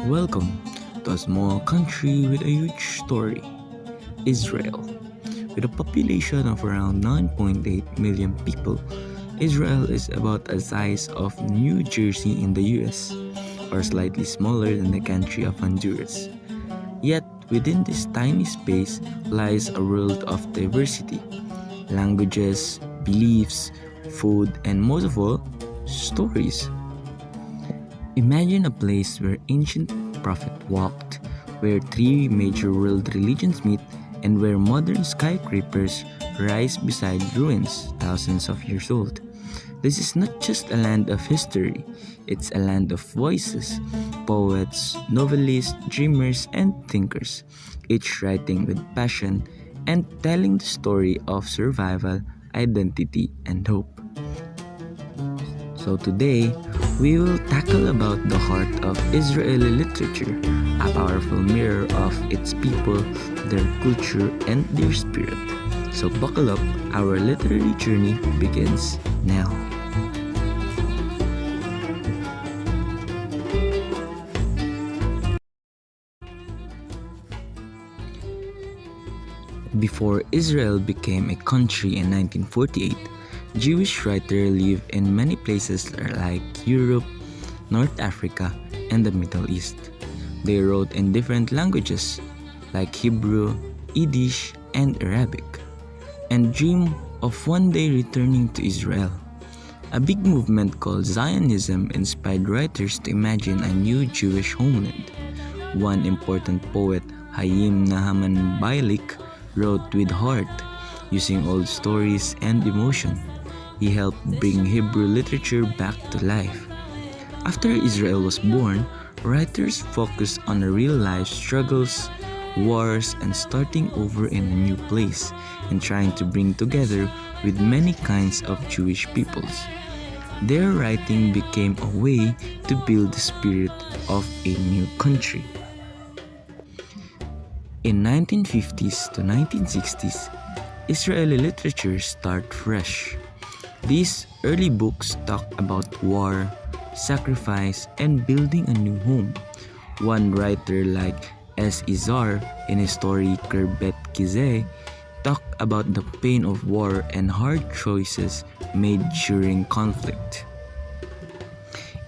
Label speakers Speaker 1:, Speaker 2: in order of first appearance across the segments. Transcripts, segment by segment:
Speaker 1: Welcome to a small country with a huge story, Israel. With a population of around 9.8 million people, Israel is about the size of New Jersey in the US, or slightly smaller than the country of Honduras. Yet, within this tiny space lies a world of diversity languages, beliefs, food, and most of all, stories. Imagine a place where ancient prophet walked, where three major world religions meet, and where modern skyscrapers rise beside ruins thousands of years old. This is not just a land of history, it's a land of voices, poets, novelists, dreamers, and thinkers, each writing with passion and telling the story of survival, identity, and hope. So today, we will tackle about the heart of Israeli literature, a powerful mirror of its people, their culture, and their spirit. So buckle up, our literary journey begins now. Before Israel became a country in 1948, Jewish writers lived in many places like Europe, North Africa, and the Middle East. They wrote in different languages like Hebrew, Yiddish, and Arabic, and dreamed of one day returning to Israel. A big movement called Zionism inspired writers to imagine a new Jewish homeland. One important poet, Hayim Nahaman Bailik, wrote with heart, using old stories and emotion. He helped bring Hebrew literature back to life. After Israel was born, writers focused on the real-life struggles, wars, and starting over in a new place, and trying to bring together with many kinds of Jewish peoples. Their writing became a way to build the spirit of a new country. In 1950s to 1960s, Israeli literature started fresh. These early books talk about war, sacrifice, and building a new home. One writer like S. Izar in his story Kerbet Kizeh talked about the pain of war and hard choices made during conflict.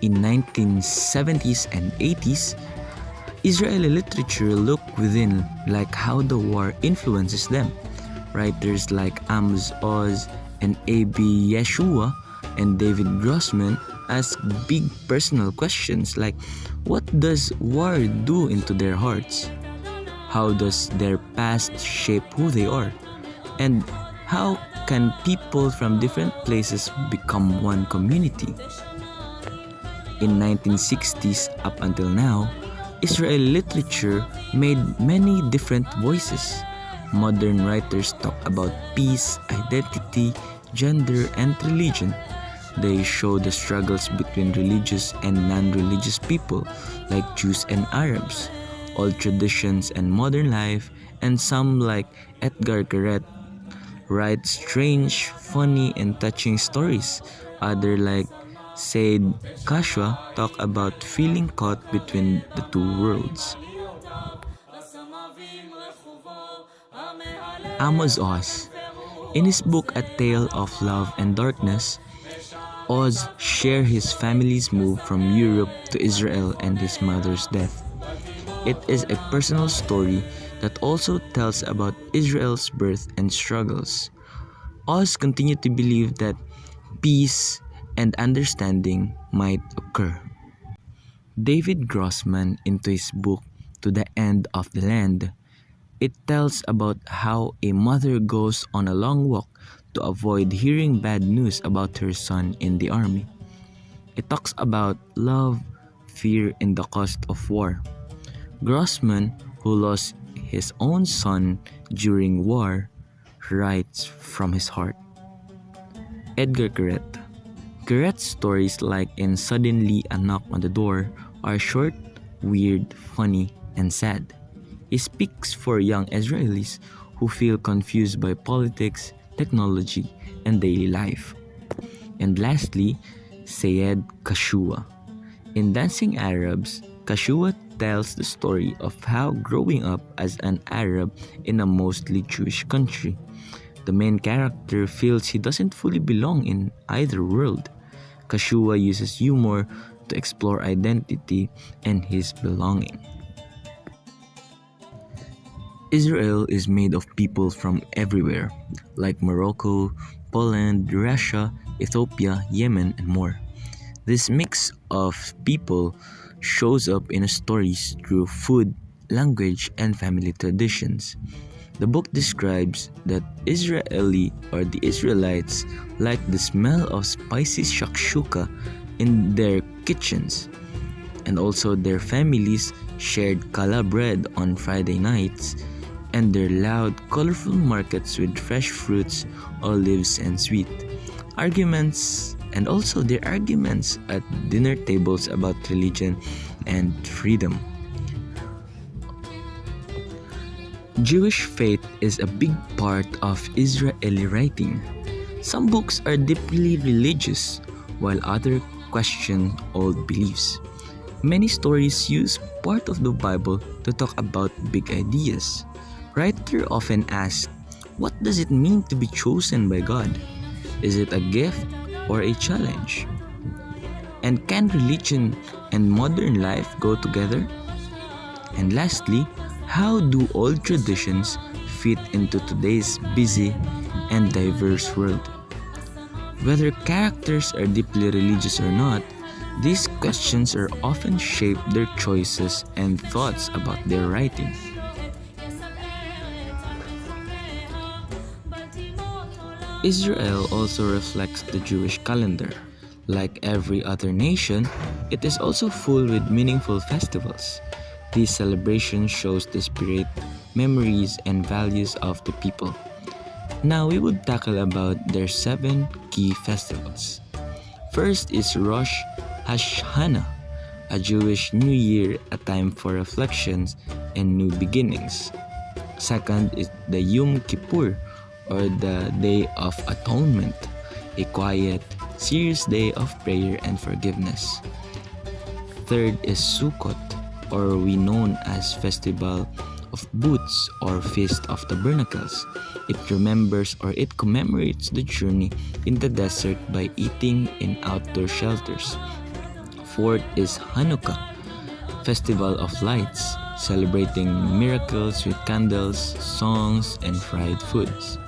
Speaker 1: In 1970s and 80s, Israeli literature looked within like how the war influences them. Writers like Amos Oz and A.B. Yeshua and David Grossman ask big personal questions like what does war do into their hearts? How does their past shape who they are? And how can people from different places become one community? In 1960s up until now, Israeli literature made many different voices. Modern writers talk about peace, identity, gender, and religion. They show the struggles between religious and non-religious people like Jews and Arabs, old traditions and modern life, and some like Edgar Garrett write strange, funny, and touching stories. Other like Said Kashwa talk about feeling caught between the two worlds. Amos Oz. In his book A Tale of Love and Darkness, Oz shares his family's move from Europe to Israel and his mother's death. It is a personal story that also tells about Israel's birth and struggles. Oz continued to believe that peace and understanding might occur. David Grossman, into his book To the End of the Land, it tells about how a mother goes on a long walk to avoid hearing bad news about her son in the army. It talks about love, fear, and the cost of war. Grossman, who lost his own son during war, writes from his heart. Edgar Garrett. Garrett's stories like in Suddenly a Knock on the Door are short, weird, funny, and sad. He speaks for young Israelis who feel confused by politics, technology, and daily life. And lastly, Sayed Kashua. In Dancing Arabs, Kashua tells the story of how growing up as an Arab in a mostly Jewish country, the main character feels he doesn't fully belong in either world. Kashua uses humor to explore identity and his belonging. Israel is made of people from everywhere, like Morocco, Poland, Russia, Ethiopia, Yemen, and more. This mix of people shows up in stories through food, language, and family traditions. The book describes that the Israelites like the smell of spicy shakshuka in their kitchens, and also their families shared challah bread on Friday nights, and their loud, colorful markets with fresh fruits, olives, and sweet. Arguments and also their arguments at dinner tables about religion and freedom. Jewish faith is a big part of Israeli writing. Some books are deeply religious, while others question old beliefs. Many stories use part of the Bible to talk about big ideas. Writer often ask, what does it mean to be chosen by God? Is it a gift or a challenge? And can religion and modern life go together? And lastly, how do old traditions fit into today's busy and diverse world? Whether characters are deeply religious or not, these questions are often shape their choices and thoughts about their writing. Israel also reflects the Jewish calendar. Like every other nation, it is also full with meaningful festivals. These celebrations shows the spirit, memories, and values of the people. Now we would tackle about their 7 key festivals. First is Rosh Hashanah, a Jewish New Year, a time for reflections and new beginnings. Second is the Yom Kippur, or the Day of Atonement, a quiet, serious day of prayer and forgiveness. Third is Sukkot, or we known as Festival of Booths or Feast of Tabernacles. It commemorates the journey in the desert by eating in outdoor shelters. Fourth is Hanukkah, Festival of Lights, celebrating miracles with candles, songs, and fried foods.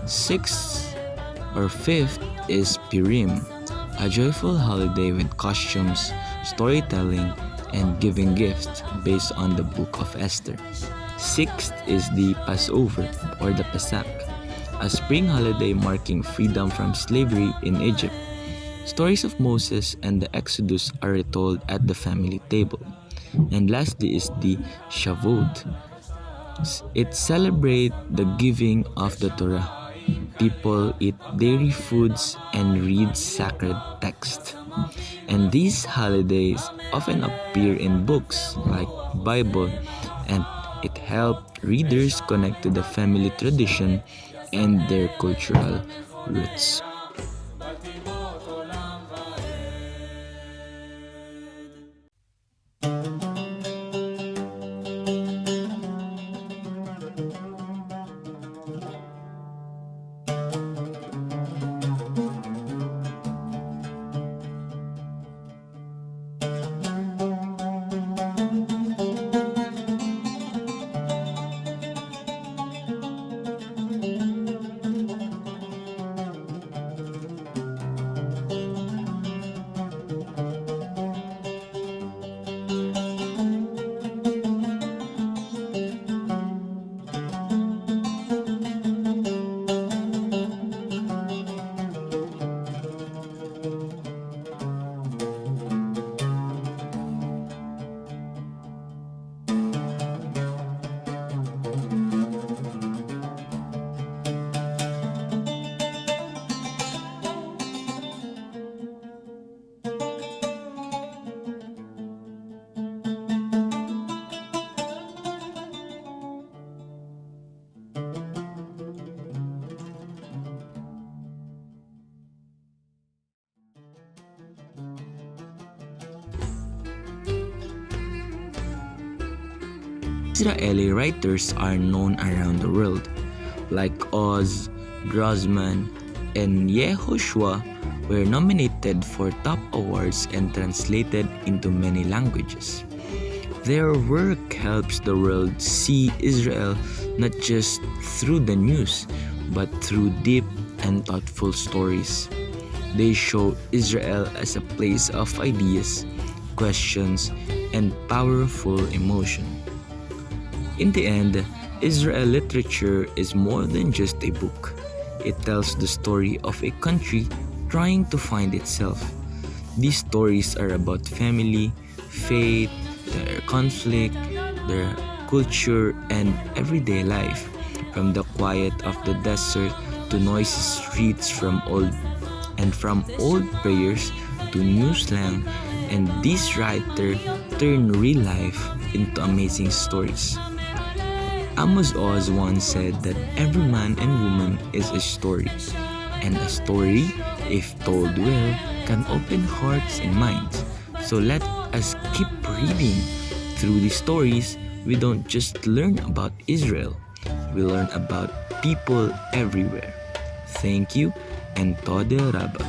Speaker 1: Sixth or fifth is Purim, a joyful holiday with costumes, storytelling, and giving gifts based on the Book of Esther. Sixth is the Passover or the Pesach, a spring holiday marking freedom from slavery in Egypt. Stories of Moses and the Exodus are retold at the family table. And lastly is the Shavuot. It celebrates the giving of the Torah. People eat dairy foods and read sacred text. And these holidays often appear in books like Bible, and it helped readers connect to the family tradition and their cultural roots. Israeli writers are known around the world, like Oz, Grossman, and Yehoshua were nominated for top awards and translated into many languages. Their work helps the world see Israel not just through the news, but through deep and thoughtful stories. They show Israel as a place of ideas, questions, and powerful emotion. In the end, Israel literature is more than just a book. It tells the story of a country trying to find itself. These stories are about family, faith, their conflict, their culture, and everyday life, from the quiet of the desert to noisy streets from old prayers to new slang, and these writers turn real life into amazing stories. Amos Oz once said that every man and woman is a story, and a story, if told well, can open hearts and minds. So let us keep reading. Through these stories, we don't just learn about Israel, we learn about people everywhere. Thank you and Tode Rabba.